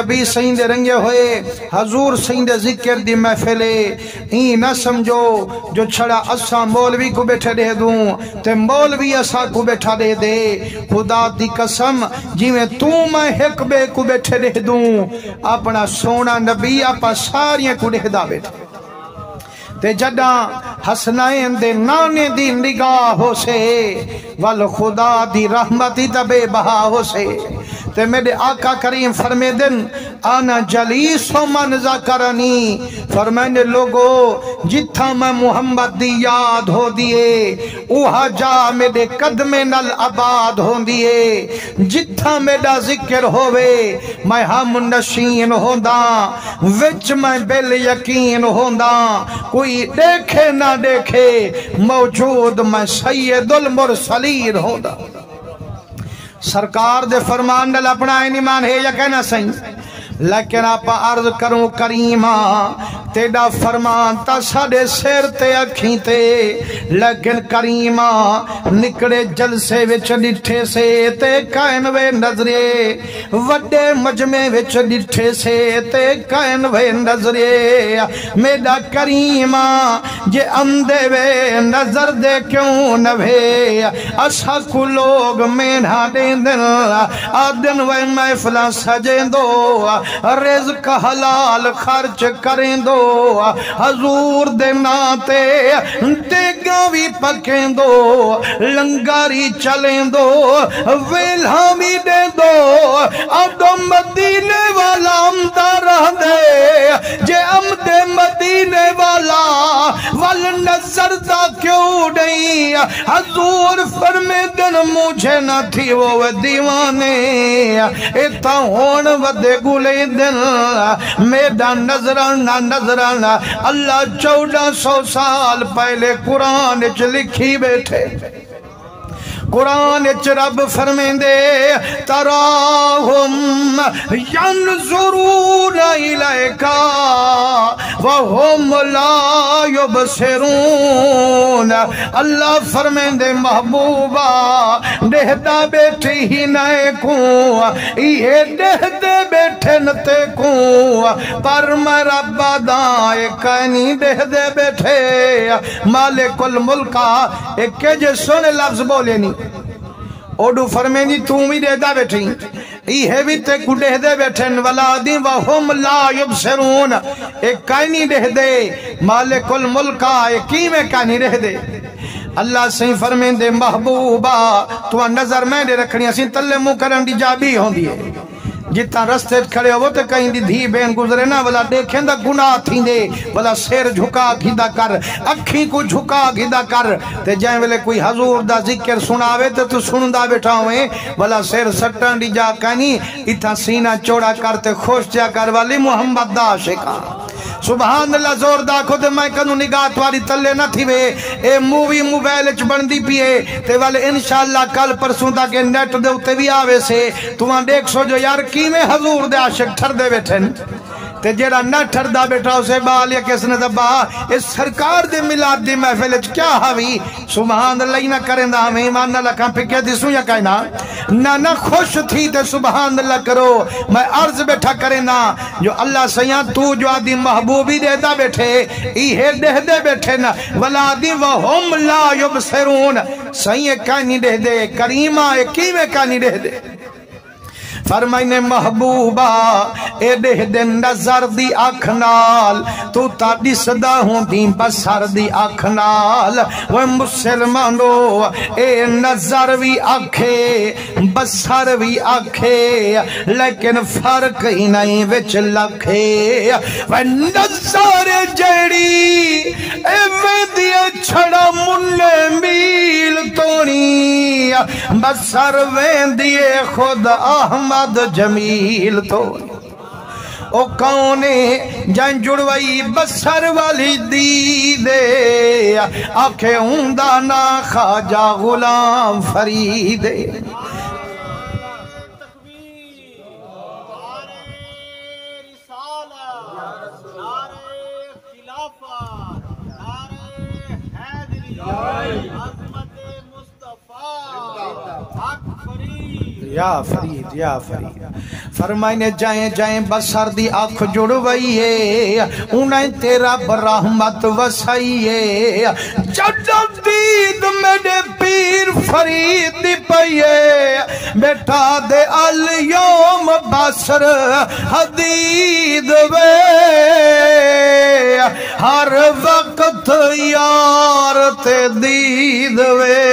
نبی سین دے رنگے ہوئے حضور سین دے ذکر دی محفلے این نہ سمجھو جو چھڑا اسا مولوی کو بیٹھے دے دوں تے مولوی اسا کو بیٹھا دے دے خدا دی قسم جی میں تو میں ایک بے کو بیٹھے دے دوں اپنا سونا نبی اپا ساریاں کو دے دا بیٹھے تے جدہ حسنائن دے نانے دی نگاہ ہو سے وال خدا دی رحمتی تبے بہا ہو سے تے میرے آقا کریم فرمے دن آنا جلیس و من ذکرنی فرمائنے لوگو جتھا میں محمد دی یاد ہو دیے اوہا جا میرے قدم نل عباد ہو دیے جتھا میرا ذکر ہوئے میں ہم نشین ہوندہ وچ میں بل یقین ہوندہ کوئی دیکھے نہ دیکھے موجود میں سید المرسلین ہوندہ سرکار دے فرمان نل اپنا ایمان ہے یا کہنا صحیح لیکن آپ عرض کروں کریمہ تیڑا فرمان تا ساڑے سیر تے اکھیں تے لیکن کریمہ نکڑے جلسے وچ ڈٹھے سے تے کائن وے نظرے وڈے مجمع وچ ڈٹھے سے تے کائن وے نظرے میڈا کریمہ جے اندے وے نظر دے کیوں نوے اسا کو لوگ مینا دین دن آدن وے محفلہ سجیں دو رزق حلال خرچ کریں دو حضور دے ناتے دیگاں بھی پکیں دو لنگاری چلیں دو ویلہاں بھی دے دو ادو مدینے والا امدہ رہ دے جے امدے مدینے والا وال نظر دا کیوں نہیں حضور فرمے دن مجھے نہ تھی وہ دیوانے ایتا ہون ودے گلے دن میرا نظرانہ نظرانہ اللہ 1400 سال پہلے قرآن اچھ لکھی بیٹھے قرآن اچھ رب فرمین دے تراہم ینظرون الیکا وہم لا یبصرون اللہ فرمین دے محبوبہ دہدہ بیٹھی ہی نئے کوں یہ دہدے بیٹھے نتے کوں پر میں رب دائے کہنی دہدے بیٹھے مالک الملکہ ایک کے سنے لفظ بولے نہیں اوڈو فرمینی تم بھی دے دا بیٹھیں یہ بھی تے کو دے دے بیٹھن ولادی وہم لا یبصرون ایک کائنی دے دے مالک الملکہ ایکی میں کائنی دے دے اللہ سے فرمین دے محبوبہ تو نظر میں دے رکھنی اسی تلے مو کرن دی جابی ہوں دیئے جتا رستے کھڑے ہو تو کہیں دی دھی بین گزرے نا بلا دیکھیں دا گناہ تھیں دے بلا سیر جھکا گھیدہ کر اکھی کو جھکا گھیدہ کر تے جائیں ویلے کوئی حضور دا ذکر سناوے تو سنندہ بیٹھا ہوئے بلا سیر سٹن دی جا کہنی اتھا سینہ چوڑا کرتے خوش جا کر والی محمد دا عاشقہ سبحان اللہ زور دا خود میں کنو نگاہ تواری تلے نہ تھی وے اے مووی موبائل اچ بندی پیے تے والے انشاءاللہ کل پرسوں دا کہ نیٹ دے اتے بھی آوے سے تمہاں دیکھ سو جو یار کی میں حضور دے عاشق ٹھر دے بیٹھن تے جیڑا نہ ٹھر دا بیٹھا اسے بال یا کس نے دبا اس سرکار دے ملاد دی محفل اچ کیا ہوئی سبحان اللہ نہ کریں دا ہمیں ایمان نہ لکھاں پہ کیا دیسوں یا کہنا نہ خوش تھی تے سبحان اللہ کرو میں عرض بیٹھا کریں نا جو اللہ سیاں تو جو آدھی محبوبی دے دا بیٹھے ایہے دے دے بیٹھے نا ولادی وہم لا یبصرون سیاں کہنی دے دے کریمہ ایکیویں کہنی دے دے فرمائنے محبوبہ اے دہ دن نظر دی اکھنال تو تا ڈسدہ ہوں دین بسر دی اکھنال وہ مسلمانو اے نظر بھی اکھے بسر بھی اکھے لیکن فرق ہی نہیں وچ لکھے وہ نظر جڑی اے ویدیا چھڑا ملے میل تونی بسر ویندیے خود احمد جمیل تو او کونے جان جڑوائی بسر والی دی دے آنکھیں ہوندہ نا خواجہ غلام فریدے یا فرید یا فرید فرمائے نے جائیں جائیں بسر دی آنکھ جڑ وئیے انہیں تیرا برحمت وسائیے جب دید میرے پیر فرید دی پئیے بیٹھا دے الیوم بسر حدید وے ہر وقت یار تے دید وے